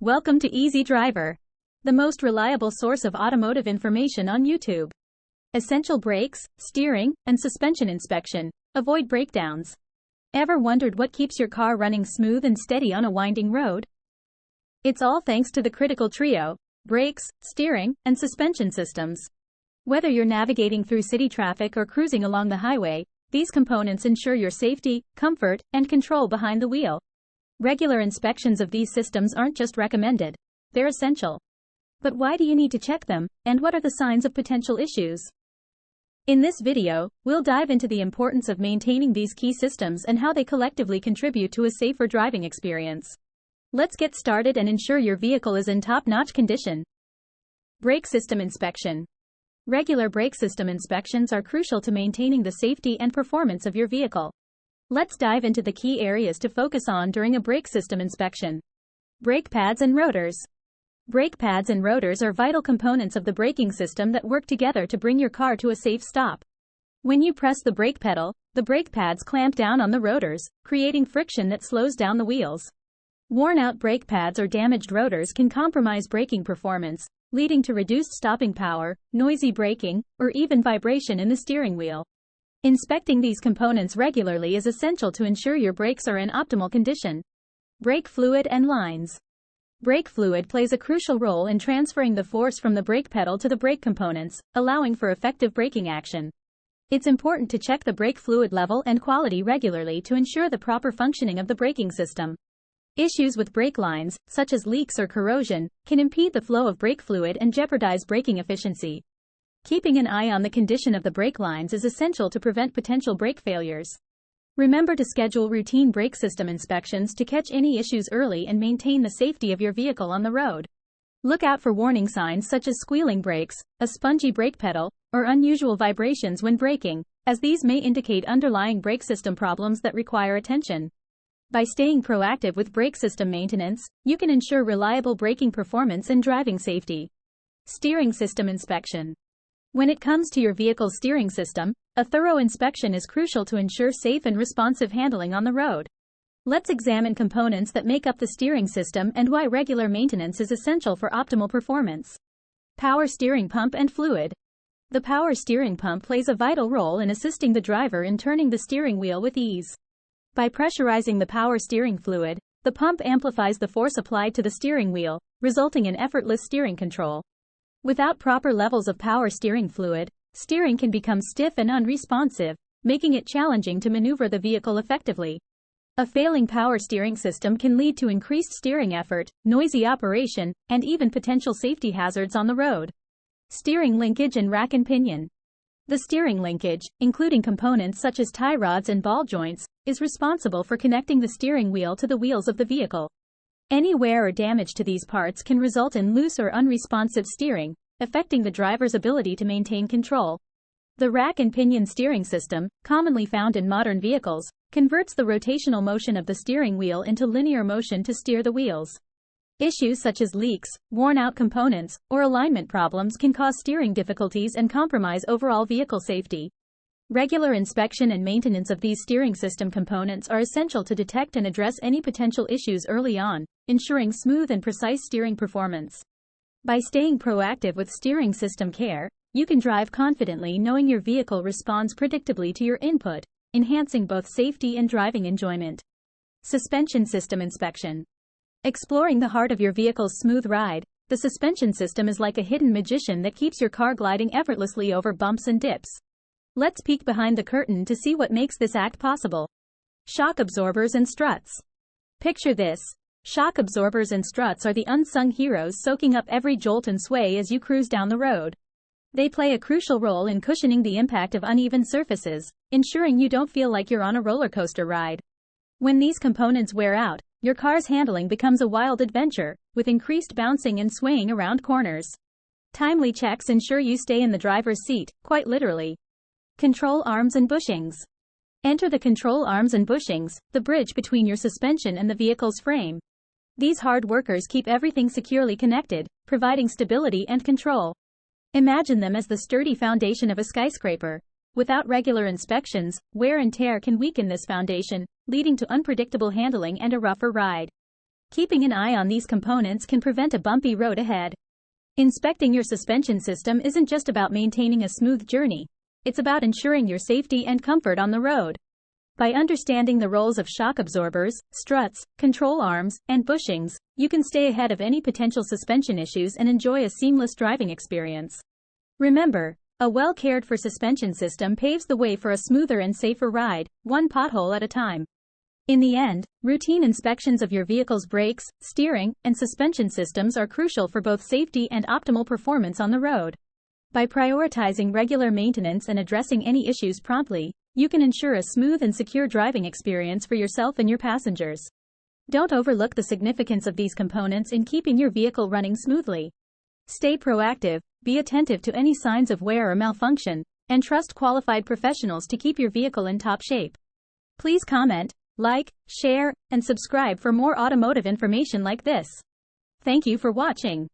Welcome to Easy Driver, the most reliable source of automotive information on YouTube. Essential brakes, steering, and suspension inspection. Avoid breakdowns. Ever wondered what keeps your car running smooth and steady on a winding road? It's all thanks to the critical trio: brakes, steering, and suspension systems. Whether you're navigating through city traffic or cruising along the highway, these components ensure your safety, comfort, and control behind the wheel. Regular inspections of these systems aren't just recommended, they're essential. But why do you need to check them, and what are the signs of potential issues? In this video, we'll dive into the importance of maintaining these key systems and how they collectively contribute to a safer driving experience. Let's get started and ensure your vehicle is in top-notch condition. Brake system inspection. Regular brake system inspections are crucial to maintaining the safety and performance of your vehicle. Let's dive into the key areas to focus on during a brake system inspection. Brake pads and rotors. Brake pads and rotors are vital components of the braking system that work together to bring your car to a safe stop. When you press the brake pedal, the brake pads clamp down on the rotors, creating friction that slows down the wheels. Worn-out brake pads or damaged rotors can compromise braking performance, leading to reduced stopping power, noisy braking, or even vibration in the steering wheel. Inspecting these components regularly is essential to ensure your brakes are in optimal condition. Brake fluid and lines. Brake fluid plays a crucial role in transferring the force from the brake pedal to the brake components, allowing for effective braking action. It's important to check the brake fluid level and quality regularly to ensure the proper functioning of the braking system. Issues with brake lines, such as leaks or corrosion, can impede the flow of brake fluid and jeopardize braking efficiency. Keeping an eye on the condition of the brake lines is essential to prevent potential brake failures. Remember to schedule routine brake system inspections to catch any issues early and maintain the safety of your vehicle on the road. Look out for warning signs such as squealing brakes, a spongy brake pedal, or unusual vibrations when braking, as these may indicate underlying brake system problems that require attention. By staying proactive with brake system maintenance, you can ensure reliable braking performance and driving safety. Steering system inspection. When it comes to your vehicle's steering system, a thorough inspection is crucial to ensure safe and responsive handling on the road. Let's examine components that make up the steering system and why regular maintenance is essential for optimal performance. Power steering pump and fluid. The power steering pump plays a vital role in assisting the driver in turning the steering wheel with ease. By pressurizing the power steering fluid, the pump amplifies the force applied to the steering wheel, resulting in effortless steering control. Without proper levels of power steering fluid, steering can become stiff and unresponsive, making it challenging to maneuver the vehicle effectively. A failing power steering system can lead to increased steering effort, noisy operation, and even potential safety hazards on the road. Steering linkage and rack and pinion. The steering linkage, including components such as tie rods and ball joints, is responsible for connecting the steering wheel to the wheels of the vehicle. Any wear or damage to these parts can result in loose or unresponsive steering, affecting the driver's ability to maintain control. The rack and pinion steering system, commonly found in modern vehicles, converts the rotational motion of the steering wheel into linear motion to steer the wheels. Issues such as leaks, worn-out components, or alignment problems can cause steering difficulties and compromise overall vehicle safety. Regular inspection and maintenance of these steering system components are essential to detect and address any potential issues early on, ensuring smooth and precise steering performance. By staying proactive with steering system care, you can drive confidently knowing your vehicle responds predictably to your input, enhancing both safety and driving enjoyment. Suspension system inspection. Exploring the heart of your vehicle's smooth ride, the suspension system is like a hidden magician that keeps your car gliding effortlessly over bumps and dips. Let's peek behind the curtain to see what makes this act possible. Shock absorbers and struts. Picture this. Shock absorbers and struts are the unsung heroes soaking up every jolt and sway as you cruise down the road. They play a crucial role in cushioning the impact of uneven surfaces, ensuring you don't feel like you're on a roller coaster ride. When these components wear out, your car's handling becomes a wild adventure, with increased bouncing and swaying around corners. Timely checks ensure you stay in the driver's seat, quite literally. Control arms and bushings. Enter the control arms and bushings, the bridge between your suspension and the vehicle's frame. These hard workers keep everything securely connected, providing stability and control. Imagine them as the sturdy foundation of a skyscraper. Without regular inspections, wear and tear can weaken this foundation, leading to unpredictable handling and a rougher ride. Keeping an eye on these components can prevent a bumpy road ahead. Inspecting your suspension system isn't just about maintaining a smooth journey. It's about ensuring your safety and comfort on the road. By understanding the roles of shock absorbers, struts, control arms, and bushings, you can stay ahead of any potential suspension issues and enjoy a seamless driving experience. Remember, a well-cared-for suspension system paves the way for a smoother and safer ride, one pothole at a time. In the end, routine inspections of your vehicle's brakes, steering, and suspension systems are crucial for both safety and optimal performance on the road. By prioritizing regular maintenance and addressing any issues promptly, you can ensure a smooth and secure driving experience for yourself and your passengers. Don't overlook the significance of these components in keeping your vehicle running smoothly. Stay proactive, be attentive to any signs of wear or malfunction, and trust qualified professionals to keep your vehicle in top shape. Please comment, like, share, and subscribe for more automotive information like this. Thank you for watching.